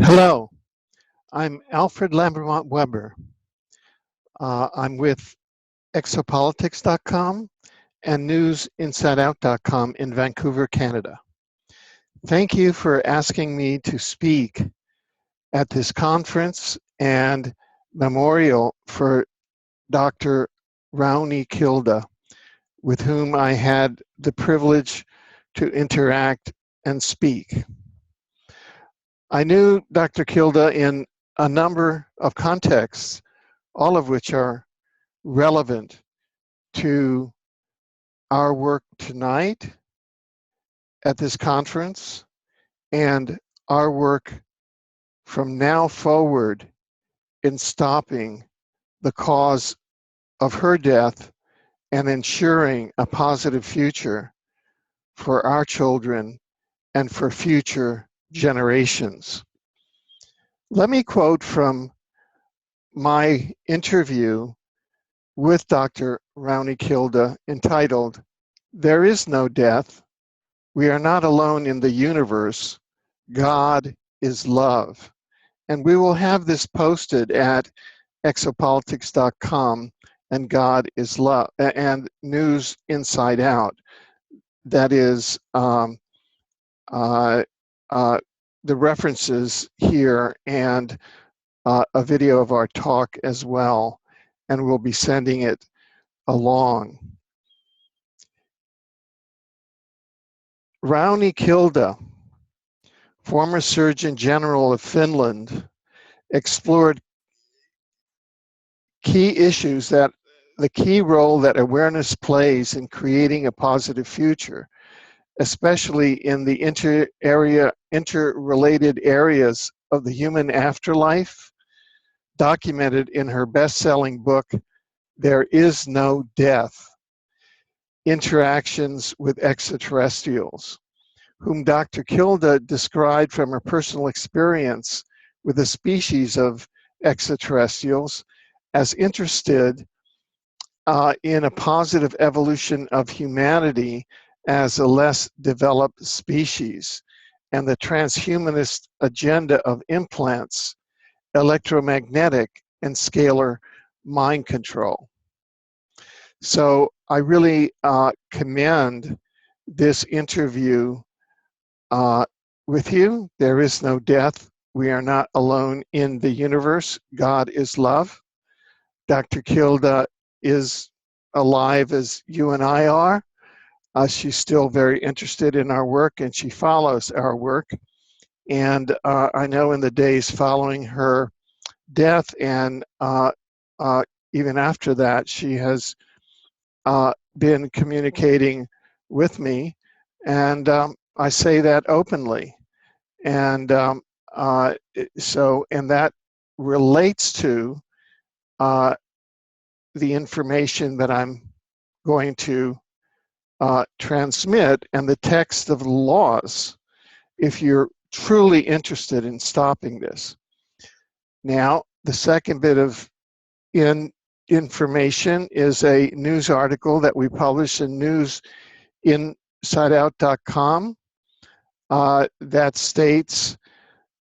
Hello, I'm Alfred Lambremont Webre. I'm with exopolitics.com and newsinsideout.com in Vancouver, Canada. Thank you for asking me to speak at this conference and memorial for Dr. Rauni Kilde, with whom I had the privilege to interact and speak. I knew Dr. Kilde in a number of contexts, all of which are relevant to our work tonight at this conference and our work from now forward in stopping the cause of her death and ensuring a positive future for our children and for future generations. Let me quote from my interview with Dr. Rauni Kilde entitled, "There is no death. We are not alone in the universe. God is love." And we will have this posted at exopolitics.com and God is love and News Inside Out. That is the references here and a video of our talk as well. And we'll be sending it along. Rauni Kilde, former Surgeon General of Finland, explored key issues that the key role that awareness plays in creating a positive future, especially in the interrelated areas of the human afterlife, documented in her best-selling book, There Is No Death: Interactions with Extraterrestrials, whom Dr. Kilde described from her personal experience with a species of extraterrestrials as interested in a positive evolution of humanity as a less developed species, and the transhumanist agenda of implants, electromagnetic, and scalar mind control. So I really commend this interview with you. There is no death. We are not alone in the universe. God is love. Dr. Kilde is alive as you and I are. She's still very interested in our work and she follows our work. And I know in the days following her death and even after that, she has been communicating with me, and I say that openly. And and that relates to the information that I'm going to transmit and the text of the laws, if you're truly interested in stopping this. Now, the second bit of information is a news article that we publish in newsinsideout.com that states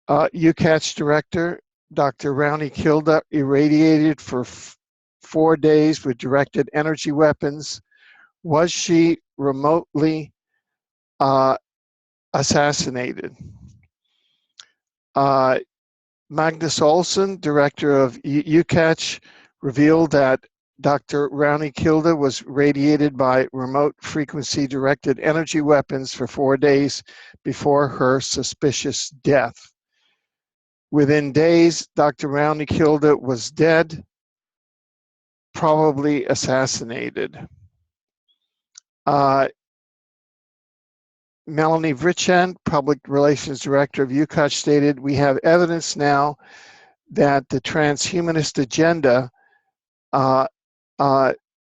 UCAT's director, Dr. Rauni Kilde, irradiated for 4 days with directed energy weapons. Was she remotely assassinated? Magnus Olsson, director of UCAT, revealed that Dr. Rauni Kilde was radiated by remote frequency directed energy weapons for 4 days before her suspicious death. Within days, Dr. Rauni Kilde was dead, probably assassinated. Melanie Vrichand, Public Relations Director of UCAT, stated, "We have evidence now that the transhumanist agenda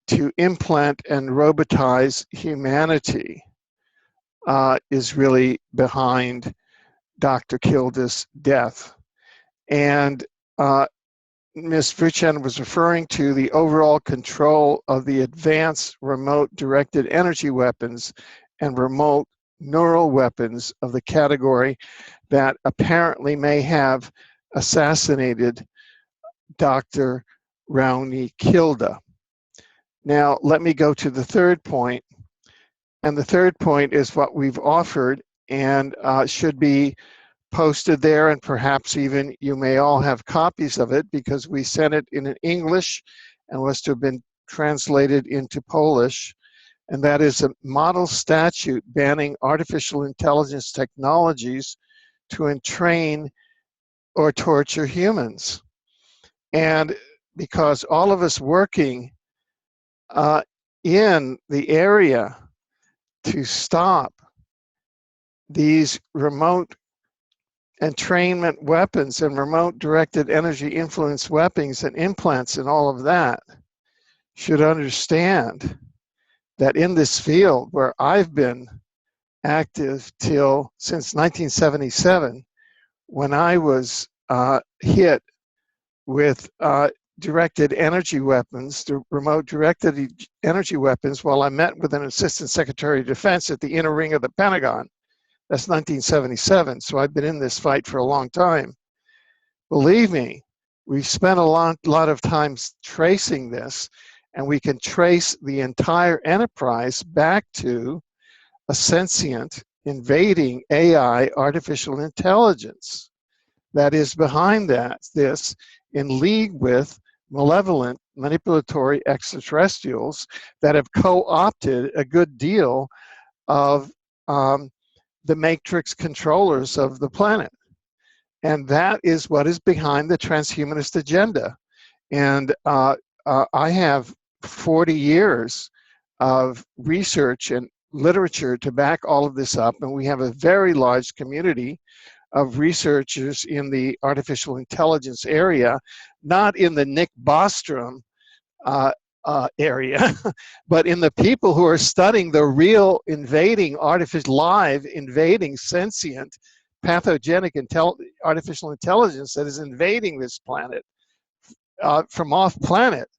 to implant and robotize humanity is really behind Dr. Kilde's death." And Ms. Vrichand was referring to the overall control of the advanced remote directed energy weapons and remote neural weapons of the category that apparently may have assassinated Dr. Rauni Kilde. Now, let me go to the third point. And the third point is what we've offered and should be posted there, and perhaps even you may all have copies of it because we sent it in English and was to have been translated into Polish. And that is a model statute banning artificial intelligence technologies to entrain or torture humans. And because all of us working in the area to stop these remote entrainment weapons and remote directed energy influence weapons and implants and all of that should understand that in this field where I've been active since 1977, when I was hit with directed energy weapons, the remote directed energy weapons, while I met with an Assistant Secretary of Defense at the inner ring of the Pentagon. That's 1977, so I've been in this fight for a long time. Believe me, we've spent a lot of time tracing this, and we can trace the entire enterprise back to a sentient invading AI artificial intelligence that is behind this in league with malevolent manipulatory extraterrestrials that have co-opted a good deal of the matrix controllers of the planet. And that is what is behind the transhumanist agenda. And I have 40 years of research and literature to back all of this up, and we have a very large community of researchers in the artificial intelligence area, not in the Nick Bostrom area, but in the people who are studying the real invading live invading sentient pathogenic artificial intelligence that is invading this planet from off planet,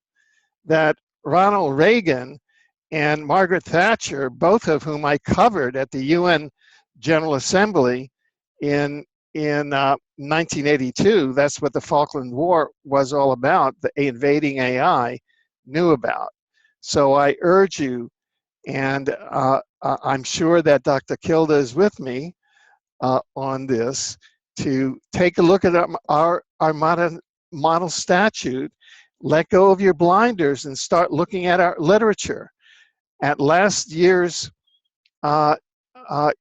that Ronald Reagan and Margaret Thatcher, both of whom I covered at the UN General Assembly in 1982, that's what the Falkland War was all about, the invading AI, knew about. So I urge you, and I'm sure that Dr. Kilde is with me on this, to take a look at our model statute, let go of your blinders and start looking at our literature. At last year's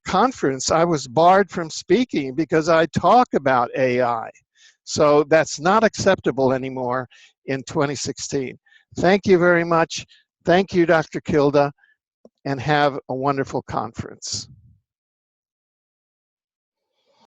conference, I was barred from speaking because I talk about AI. So that's not acceptable anymore in 2016. Thank you very much. Thank you, Dr. Kilde, and have a wonderful conference.